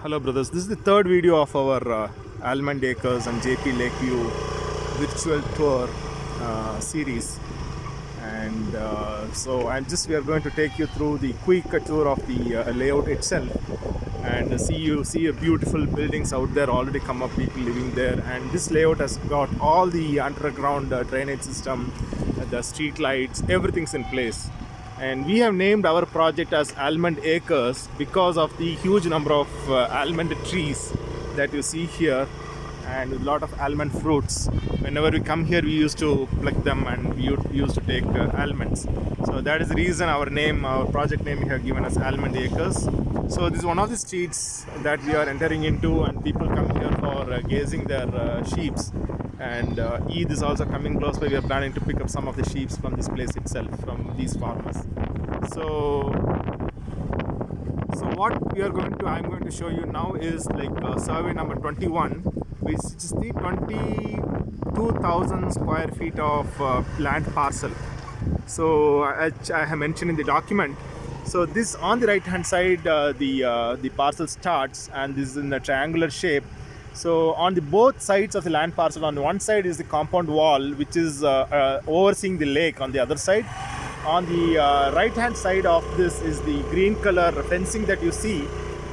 Hello brothers, this is the third video of our Almond Acres and JP Lakeview virtual tour series, and we are going to take you through the quick tour of the layout itself, and see a beautiful buildings out there already come up, people living there. And this layout has got all the underground drainage system, the street lights, everything's in place. And we have named our project as Almond Acres because of the huge number of almond trees that you see here, and a lot of almond fruits. Whenever we come here, we used to pluck them and we used to take almonds. So that is the reason our project name we have given as Almond Acres. So this is one of the streets that we are entering into, and people come here for gazing their sheeps. And Eid is also coming close by. We are planning to pick up some of the sheep from this place itself, from these farmers. So what I'm going to show you now is like survey number 21, which is the 22,000 square feet of land parcel. So I have mentioned in the document. So this on the right hand side, the parcel starts, and this is in a triangular shape. So on the both sides of the land parcel, on one side is the compound wall, which is overseeing the lake on the other side. On the right hand side of this is the green color fencing that you see.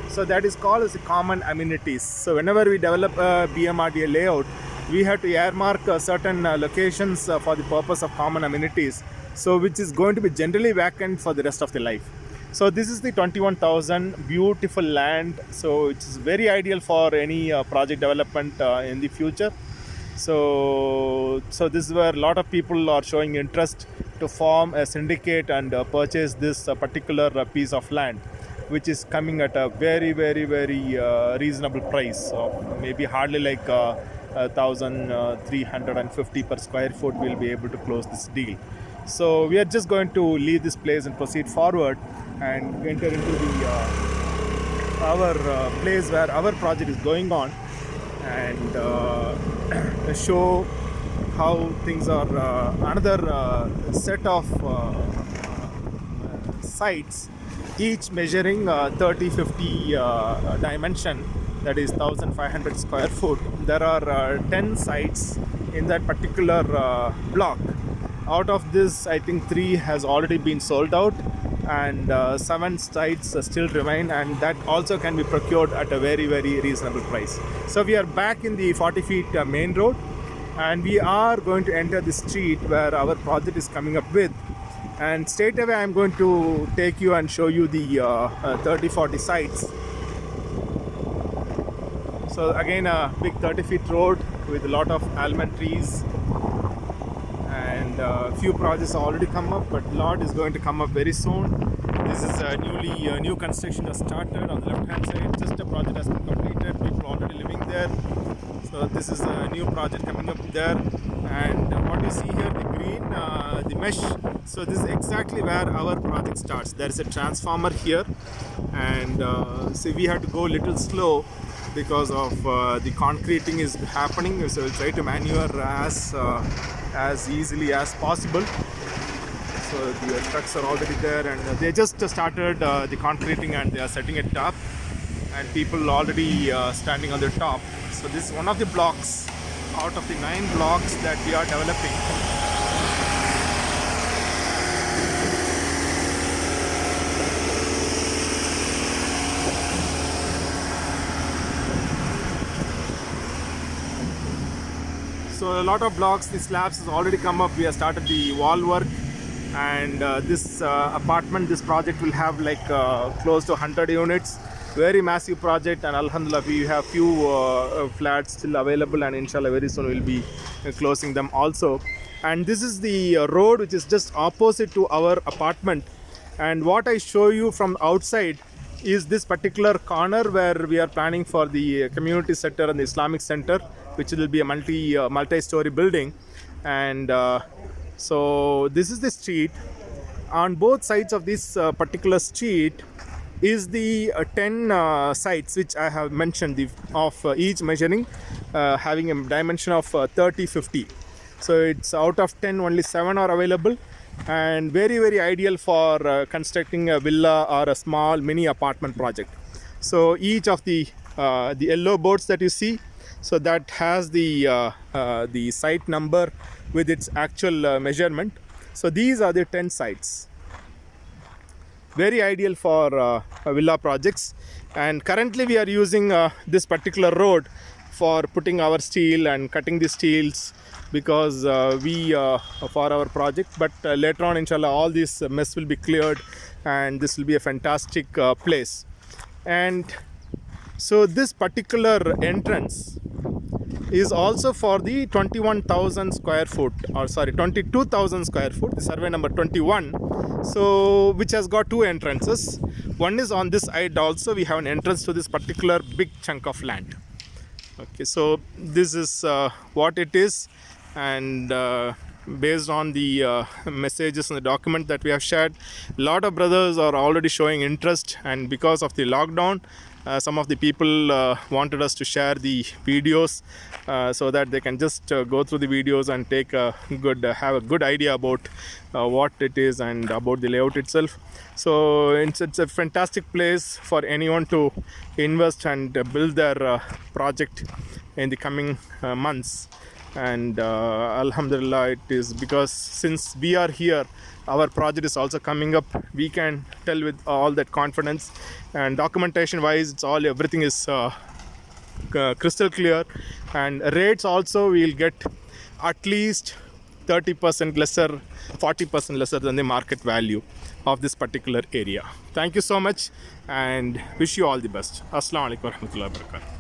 So that is called as the common amenities. So whenever we develop a BMRDA layout, we have to earmark certain locations for the purpose of common amenities, so which is going to be generally vacant for the rest of the life. So this is the 21,000 beautiful land. So it is very ideal for any project development in the future. So this is where a lot of people are showing interest to form a syndicate and purchase this particular piece of land, which is coming at a very reasonable price of maybe hardly like 1,350 per square foot. We'll be able to close this deal. So we are just going to leave this place and proceed forward and enter into the our place where our project is going on, and show how things are. Another set of sites, each measuring 30-50 dimension, that is 1,500 square foot. There are 10 sites in that particular block. Out of this, I think 3 has already been sold out, and 7 sites still remain, and that also can be procured at a very reasonable price. So we are back in the 40 feet main road, and we are going to enter the street where our project is coming up with. And straight away I'm going to take you and show you the 30-40 sites. So again, a big 30 feet road with a lot of almond trees, and few projects already come up, but a lot is going to come up very soon. This is a new construction has started on the left hand side. Just a project has been completed, people already living there. So this is a new project coming up there. And what you see here, the green, the mesh. So this is exactly where our project starts. There is a transformer here, and so we have to go a little slow because of the concreting is happening. So we'll try to maneuver as easily as possible. So the trucks are already there, and they just started the concreting, and they are setting it up, and people already standing on the top. So this is one of the blocks out of the 9 blocks that we are developing. So a lot of blocks, the slabs has already come up. We have started the wall work, and this apartment, this project will have like close to 100 units. Very massive project, and alhamdulillah we have few flats still available, and inshallah very soon we'll be closing them also. And this is the road which is just opposite to our apartment, and what I show you from outside is this particular corner where we are planning for the community center and the Islamic center, which will be a multi-story building. And so this is the street. On both sides of this particular street is the 10 sites which I have mentioned, of each measuring having a dimension of 30-50. So it's out of 10 only 7 are available, and very ideal for constructing a villa or a small mini apartment project. So each of the the yellow boards that you see, so that has the site number with its actual measurement. So these are the 10 sites, very ideal for villa projects. And currently we are using this particular road for putting our steel and cutting the steels, because we for our project. But later on, inshallah, all this mess will be cleared and this will be a fantastic place. And so this particular entrance is also for the 21,000 square foot, or sorry, 22,000 square foot, the survey number 21. So which has got two entrances. One is on this side also, we have an entrance to this particular big chunk of land. Okay, so this is what it is. And based on the messages and the document that we have shared, a lot of brothers are already showing interest. And because of the lockdown, some of the people wanted us to share the videos so that they can just go through the videos and take a good have a good idea about what it is and about the layout itself. So it's a fantastic place for anyone to invest and build their project in the coming months. And alhamdulillah, it is because since we are here, our project is also coming up, we can tell with all that confidence. And documentation wise, it's all, everything is crystal clear. And rates also, we'll get at least 30% lesser, 40% lesser than the market value of this particular area. Thank you so much and wish you all the best. Assalamu alaikum warahmatullahi wabarakatuh.